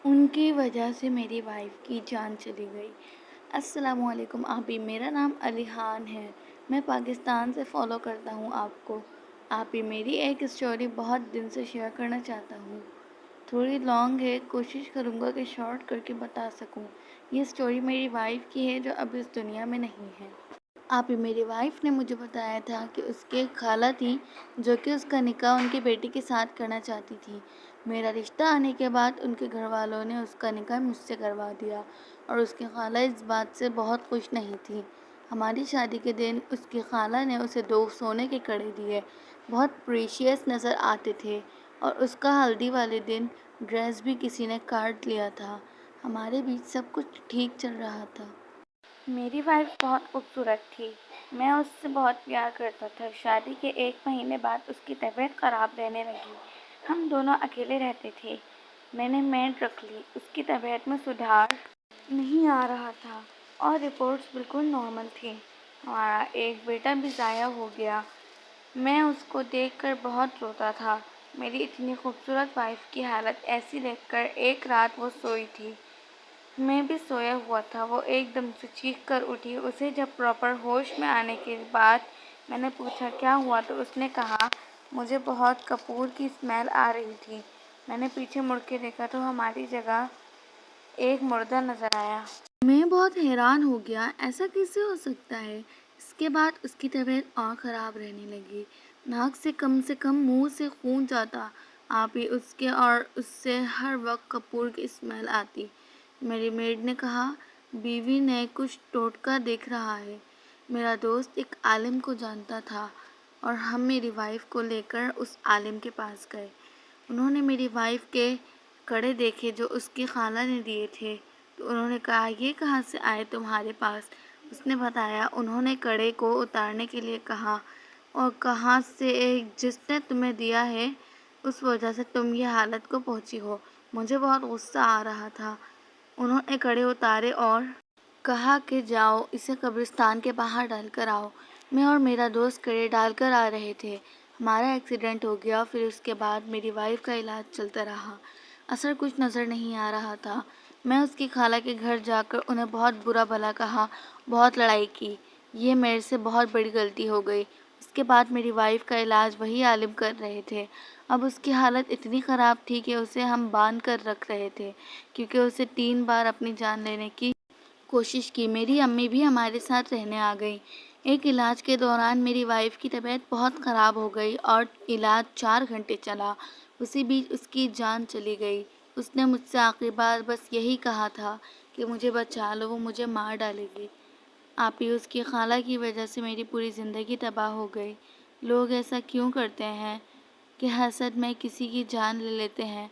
ان کی وجہ سے میری وائف کی جان چلی گئی۔ السلام علیکم آپی، میرا نام علیحان ہے۔ میں پاکستان سے فالو کرتا ہوں آپ کو۔ آپی، میری ایک اسٹوری بہت دن سے شیئر کرنا چاہتا ہوں۔ تھوڑی لانگ ہے، کوشش کروں گا کہ شارٹ کر کے بتا سکوں۔ یہ اسٹوری میری وائف کی ہے جو اب اس دنیا میں نہیں ہے۔ آپی، میری وائف نے مجھے بتایا تھا کہ اس کے خالہ تھی جو کہ اس کا نکاح ان کی بیٹی کے ساتھ کرنا چاہتی تھی۔ میرا رشتہ آنے کے بعد ان کے گھر والوں نے اس کا نکاح مجھ سے کروا دیا اور اس کی خالہ اس بات سے بہت خوش نہیں تھی۔ ہماری شادی کے دن اس کی خالہ نے اسے 2 سونے کے کڑے دیے، بہت پریشیس نظر آتے تھے، اور اس کا ہلدی والے دن ڈریس بھی کسی نے کاٹ لیا تھا۔ ہمارے بیچ سب کچھ ٹھیک چل رہا تھا۔ میری وائف بہت خوبصورت تھی، میں اس سے بہت پیار کرتا تھا۔ شادی کے 1 مہینے بعد اس کی طبیعت خراب رہنے لگی۔ ہم دونوں اکیلے رہتے تھے۔ میں نے میڈ رکھ لی۔ اس کی طبیعت میں سدھار نہیں آ رہا تھا اور رپورٹس بالکل نارمل تھی۔ ہمارا ایک بیٹا بھی ضائع ہو گیا۔ میں اس کو دیکھ کر بہت روتا تھا۔ میری اتنی خوبصورت وائف کی حالت ایسی دیکھ کر ایک رات وہ سوئی تھی، میں بھی سویا ہوا تھا۔ وہ ایک دم سے چیخ کر اٹھی۔ اسے جب پراپر ہوش میں آنے کے بعد میں نے پوچھا کیا ہوا تو اس نے کہا مجھے بہت کپور کی اسمیل آ رہی تھی۔ میں نے پیچھے مڑ کے دیکھا تو ہماری جگہ ایک مردہ نظر آیا۔ میں بہت حیران ہو گیا، ایسا کیسے ہو سکتا ہے؟ اس کے بعد اس کی طبیعت اور خراب رہنے لگی۔ ناک سے کم منہ سے خون جاتا۔ آپ ہی اس کے اور اس سے ہر وقت کپور کی اسمیل آتی۔ میری میڈ نے کہا بیوی نے کچھ ٹوٹکا دیکھ رہا ہے۔ میرا دوست ایک عالم کو جانتا تھا اور ہم میری وائف کو لے کر اس عالم کے پاس گئے۔ انہوں نے میری وائف کے کڑے دیکھے جو اس کی خالہ نے دیے تھے، تو انہوں نے کہا یہ کہاں سے آئے تمہارے پاس؟ اس نے بتایا انہوں نے کڑے کو اتارنے کے لیے کہا اور کہاں سے جس نے تمہیں دیا ہے اس وجہ سے تم یہ حالت کو پہنچی ہو۔ مجھے بہت غصہ آ رہا تھا۔ انہوں نے کڑے اتارے اور کہا کہ جاؤ اسے قبرستان کے باہر ڈال کر آؤ۔ میں اور میرا دوست کڑے ڈال کر آ رہے تھے۔ ہمارا ایکسیڈنٹ ہو گیا۔ پھر اس کے بعد میری وائف کا علاج چلتا رہا۔ اثر کچھ نظر نہیں آ رہا تھا۔ میں اس کی خالہ کے گھر جا کر انہیں بہت برا بھلا کہا، بہت لڑائی کی۔ یہ میرے سے بہت بڑی غلطی ہو گئی۔ اس کے بعد میری وائف کا علاج وہی عالم کر رہے تھے۔ اب اس کی حالت اتنی خراب تھی کہ اسے ہم باندھ کر رکھ رہے تھے کیونکہ اسے 3 بار اپنی جان لینے کی کوشش کی۔ میری امی بھی ہمارے ساتھ رہنے آ گئی۔ ایک علاج کے دوران میری وائف کی طبیعت بہت خراب ہو گئی اور علاج 4 گھنٹے چلا۔ اسی بیچ اس کی جان چلی گئی۔ اس نے مجھ سے آخری بار بس یہی کہا تھا کہ مجھے بچا لو، وہ مجھے مار ڈالے گی۔ آپ ہی اس کی خالہ کی وجہ سے میری پوری زندگی تباہ ہو گئی۔ لوگ ایسا کیوں کرتے ہیں کہ حسد میں کسی کی جان لے لیتے ہیں؟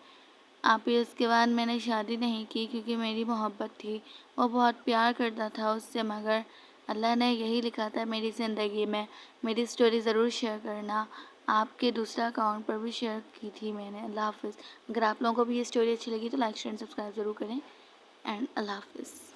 آپ ہی اس کے بعد میں نے شادی نہیں کی کیونکہ میری محبت تھی۔ وہ بہت پیار کرتا تھا اس سے، مگر اللہ نے یہی لکھا تھا میری زندگی میں۔ میری اسٹوری ضرور شیئر کرنا۔ آپ کے دوسرا اکاؤنٹ پر بھی شیئر کی تھی میں نے۔ اللہ حافظ۔ اگر آپ لوگوں کو بھی یہ اسٹوری اچھی لگی تو لائک شیئر اینڈ سبسکرائب ضرور کریں، اینڈ اللہ حافظ۔